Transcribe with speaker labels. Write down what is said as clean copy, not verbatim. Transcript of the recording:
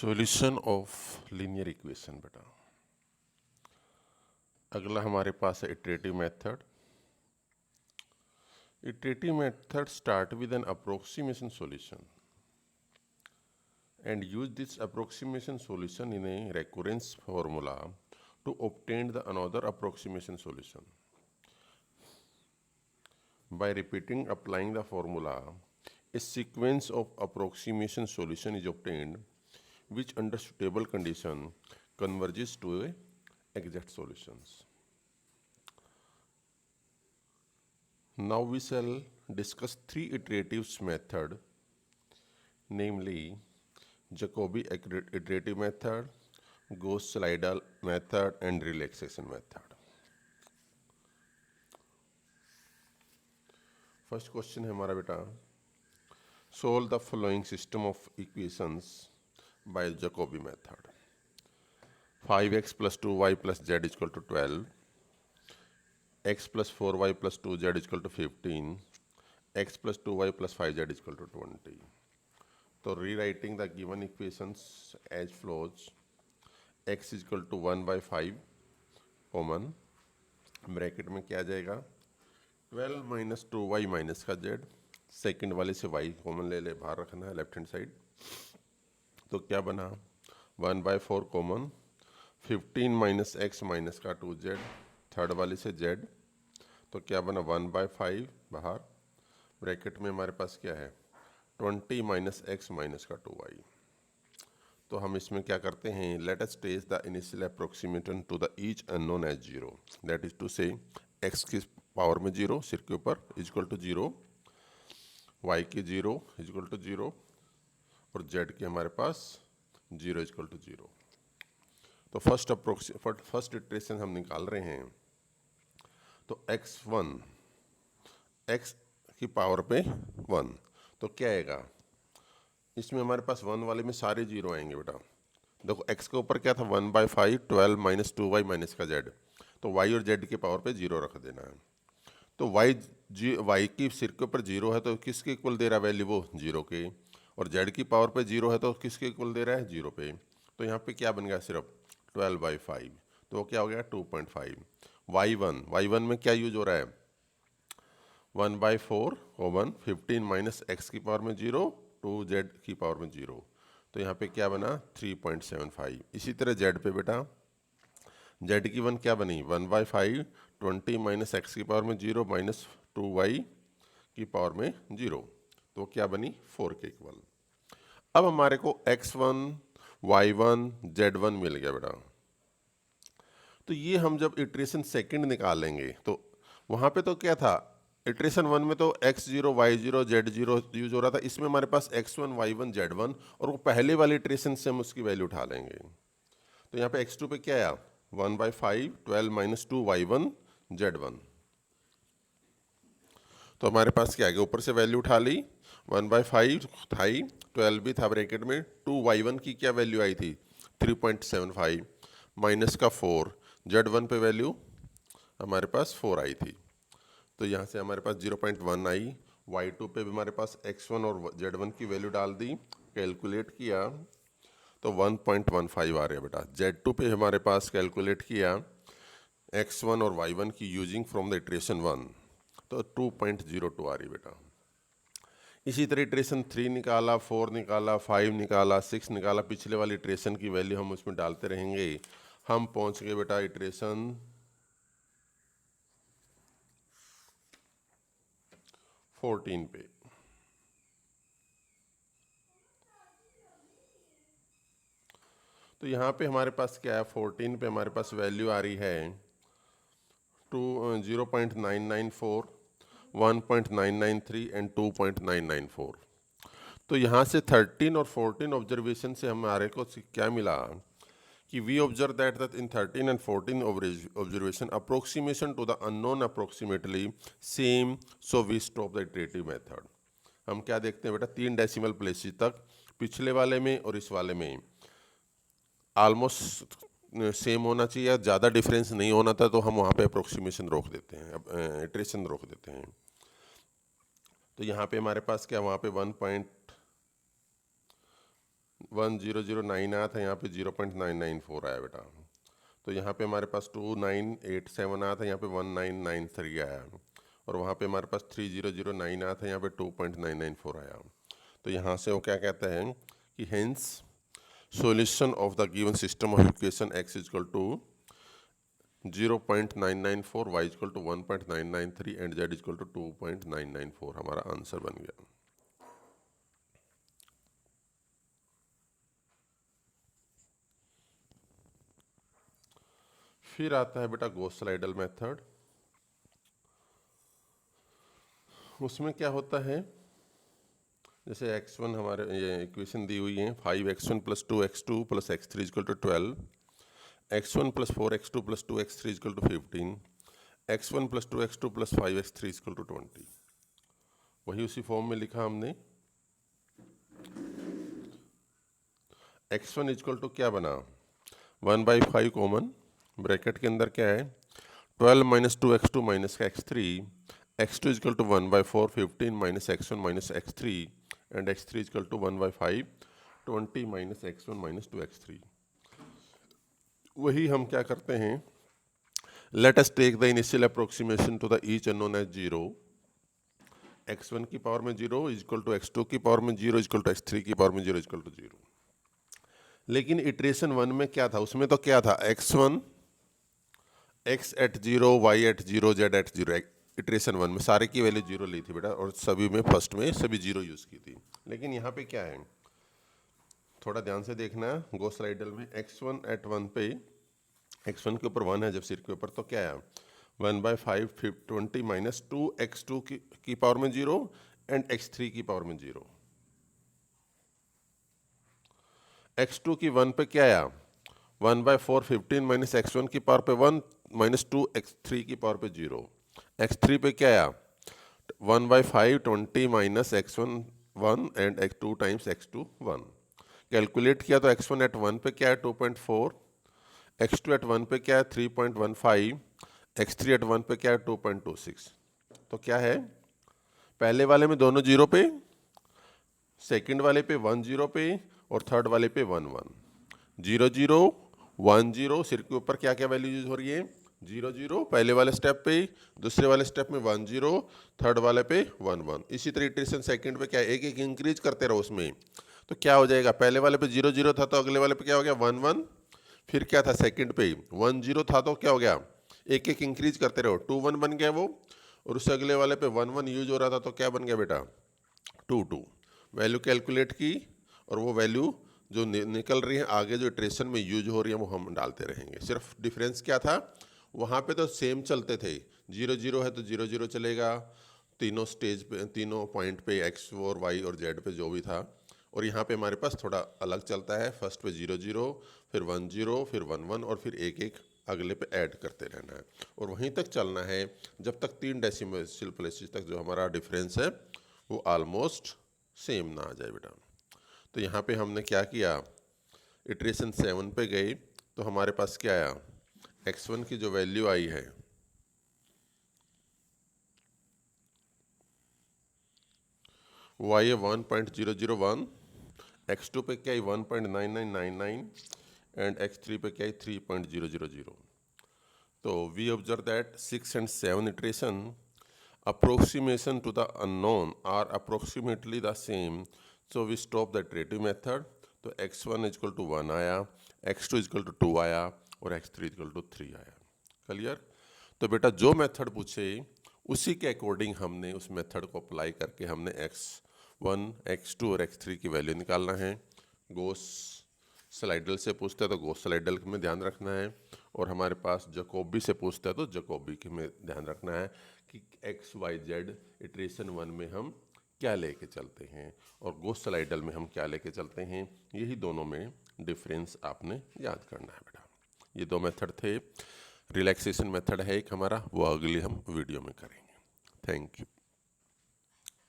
Speaker 1: Solution of linear equation बेटा। अगला हमारे पास है iterative method. Iterative method start with an approximation solution and use this approximation solution in a recurrence formula to obtain the another approximation solution. By repeating applying the formula, a sequence of approximation solution is obtained which under suitable condition converges to a exact solutions. Now we shall discuss three iteratives method, namely Jacobi iterative method, Gauss-Seidel method and relaxation method. First question है हमारा बेटा, solve the following system of equations bye Jacobi method. 5x + 2y + z = 12, x + 4y + 2z = 15, x + 2y + 5z = 20. तो rewriting the given equations as follows, x = 1/5 common, bracket में क्या आ जाएगा 12 - 2y - का z, second वाले से y कॉमन ले ले, बाहर रखना है लेफ्ट हैंड साइड। तो क्या बना 1/4 कॉमन, 15 - x - का 2z, थर्ड वाले से z, तो क्या बना 1/5 बाहर, ब्रैकेट में हमारे पास क्या है 20 - x - का 2y। तो हम इसमें क्या करते हैं, let us take the initial approximation to the each unknown as 0, that is to say x की पावर में 0 सिर के ऊपर = 0, y की 0 = 0 और z के हमारे पास 0 = 0। तो फर्स्ट इटरेशन हम निकाल रहे हैं। तो x1 x की पावर पे 1, तो क्या आएगा इसमें हमारे पास 1 वाले में सारे 0 आएंगे बेटा। देखो x के ऊपर क्या था 1/5, 12 - 2y - का z, तो y और z के पावर पे 0 रख देना है। तो y की सिर के ऊपर 0 है तो किसके इक्वल दे रहा है वैल्यू, वो 0 के, और z की पावर पे 0 है तो किसके इक्वल दे रहा है 0 पे। तो यहाँ पे क्या बन गया सिर्फ 12/5, तो वो क्या हो गया 2.5। y1 में क्या यूज हो रहा है 1/4 कॉमन, 15 - x की पावर में 0, 2z की पावर में 0, तो यहाँ पे क्या बना 3.75। इसी तरह z पे बेटा, z की 1 क्या बनी 1/5, 20 - x की पावर में 0 - 2y की पावर में 0, तो क्या बनी 4 के इक्वल। अब हमारे को x1, y1, z1 मिल गया बेटा। तो ये हम जब इटरेशन सेकंड निकालेंगे तो वहाँ पे तो क्या था इटरेशन 1 में तो x0, y0, z0 यूज हो रहा था, इसमें हमारे पास x1, y1, z1 और वो पहले वाले इटरेशन से हम उसकी वैल्यू उठा लेंगे। तो यहाँ पे x2 पे क्या आया 1/5, 12 - 2y1, z1, तो हमारे पास क्या आ गया ऊपर से वैल्यू उठा ली, 1/5 था ही, 12 भी था ब्रैकेट में, 2y1 की क्या वैल्यू आई थी 3.75 माइनस का 4, z1 पे वैल्यू हमारे पास 4 आई थी, तो यहाँ से हमारे पास 0.1 आई। y2 पे भी हमारे पास x1 और z1 की वैल्यू डाल दी, कैलकुलेट किया तो 1.15 आ रहा है बेटा। z2 पे हमारे पास कैलकुलेट किया x1 और y1 की यूजिंग फ्रॉम द इटरेशन 1, तो 2.02 आ रही बेटा। इसी तरह इटरेशन 3 निकाला, 4 निकाला, 5 निकाला, 6 निकाला, पिछले वाली इटरेशन की वैल्यू हम उसमें डालते रहेंगे। हम पहुंच गए बेटा इटरेशन 14 पे। तो यहाँ पे हमारे पास क्या है 14 पे हमारे पास वैल्यू आ रही है 0.994, 1.993 एंड 2.994। तो यहाँ से 13 और 14 ऑब्जर्वेशन से हमारे को क्या मिला कि we observe that in 13 and 14 observation approximation to the unknown approximately same, so we stop the iterative method. हम क्या देखते हैं बेटा 3 डेसिमल प्लेसेस तक पिछले वाले में और इस वाले में ऑलमोस्ट सेम होना चाहिए, ज़्यादा डिफरेंस नहीं होना था, तो हम वहाँ पे अप्रोक्सीमेशन रोक देते हैं, इटरेशन रोक देते हैं। तो यहाँ पे हमारे पास क्या वहाँ पे 1009 आया था, यहाँ पे 0.994 आया बेटा। तो यहाँ पे हमारे पास 2987 आया था, यहाँ पे 1993 आया, और वहाँ पे हमारे पास 3009 आया था, यहाँ पे 2.994 आया। तो यहाँ से वो क्या कहता है कि hence solution of the given system of equation x equal to 0.994, y equal to 1.993 and z equal to 2.994 हमारा आंसर बन गया। फिर आता है बेटा गॉस-स्लाइडल मेथड। उसमें क्या होता है, जैसे x1 हमारे ये इक्वेशन दी हुई है 5x1 + 2x2 + x3 = 12, x1 + 4x2 + 2x3 = 15, x1 + 2x2 + 5x3 = 20। वही उसी फॉर्म में लिखा हमने। x1 = क्या बना, 1/5 कॉमन, ब्रैकेट के अंदर क्या है 12 - 2x2 - x3, x2 = 1/4, 15 - x1 - x3 and x3 = 1/5, 20 - x1 - 2x3। वही हम क्या करते हैं, let us take the initial approximation to the each unknown as 0, x1 की पावर में 0 = x2 की पावर में 0 = x3 की पावर में 0 = 0। लेकिन इटरेशन 1 में क्या था, उसमें तो क्या था x1 x at 0, y at 0, z at 0। Iteration 1 में सारे की वैल्यू 0 ली थी बेटा, और सभी में फर्स्ट में सभी 0 यूज़ की थी। लेकिन यहाँ पे क्या है, थोड़ा ध्यान से देखना, गॉस-स्लाइडल में x1 at 1 पे, x1 के ऊपर 1 है जब सिर के ऊपर, तो क्या है 1/5, 20 - 2 x2 की पावर में 0 एंड x3 की पावर में 0। x2 की 1 पे क्या आया 1/4, 15 - x1 की पावर पे 1 - 2 x3 की पावर पे 0। x3 पे क्या आया 1/5, 20 - x1 1 and x2 times x2 1। Calculate किया तो x1 at 1 पे क्या है 2.4, x2 at 1 पे क्या है 3.15, x3 at 1 पे क्या है 2.26। तो क्या है, पहले वाले में दोनों 0 पे, सेकंड वाले पे 1 0 पे, और थर्ड वाले पे 1 1। 0 0 1 0, सिर के ऊपर क्या क्या वैल्यू यूज हो रही है 0 0 पहले वाले स्टेप पे, दूसरे वाले स्टेप में 1 0, थर्ड वाले पे 1 1। इसी तरह इटरेशन सेकंड पे क्या है, एक एक इंक्रीज करते रहो उसमें। तो क्या हो जाएगा, पहले वाले पे 0 0 था तो अगले वाले पे क्या हो गया 1 1, फिर क्या था सेकंड पे 1 0 था तो क्या हो गया, एक एक इंक्रीज करते रहो 2 1 बन गया वो, और उससे अगले वाले पे 1 1 यूज हो रहा था तो क्या बन गया बेटा 2 2। वैल्यू कैलकुलेट की, और वो वैल्यू जो निकल रही है आगे जो इटरेशन में यूज हो रही है वो हम डालते रहेंगे। सिर्फ डिफरेंस क्या था, वहाँ पे तो सेम चलते थे, 0 0 है तो 0 0 चलेगा, तीनों स्टेज पे, तीनों पॉइंट पे x और y और z पे जो भी था। और यहाँ पे हमारे पास थोड़ा अलग चलता है, फर्स्ट पे 0 0, फिर 1 0, फिर 1 1, और फिर एक एक अगले पे ऐड करते रहना है, और वहीं तक चलना है जब तक 3 डेसिमल प्लेसेस तक जो हमारा डिफरेंस है वो ऑलमोस्ट सेम ना आ जाए बेटा। तो यहाँ पे हमने क्या किया, इटरेशन 7 पे गए तो हमारे पास क्या आया, x1 की जो वैल्यू आई है वो आई है 1.001, x2 पे क्या है 1.9999 एंड x3 पे क्या है 3.000। तो we observe that 6 and 7 iteration approximation to the unknown are approximately the same, so we stop the iterative method। तो x1 = 1 आया, x2 = 2 आया, और x3 = 3 आया। क्लियर। तो बेटा जो मेथड पूछे उसी के अकॉर्डिंग हमने उस मेथड को अप्लाई करके हमने x1, x2 और x3 की वैल्यू निकालना है। गोस स्लाइडल से पूछता है तो गोस स्लाइडल में ध्यान रखना है, और हमारे पास जकोबी से पूछता है तो जकोबी के में ध्यान रखना है कि x y z इटरेशन 1 में हम क्या लेके चलते हैं और गोस स्लाइडल में हम क्या लेके चलते हैं। यही दोनों में डिफरेंस आपने याद करना है बेटा। ये 2 मेथड थे। रिलैक्सेशन मेथड है एक हमारा, वो अगली हम वीडियो में करेंगे। Thank you.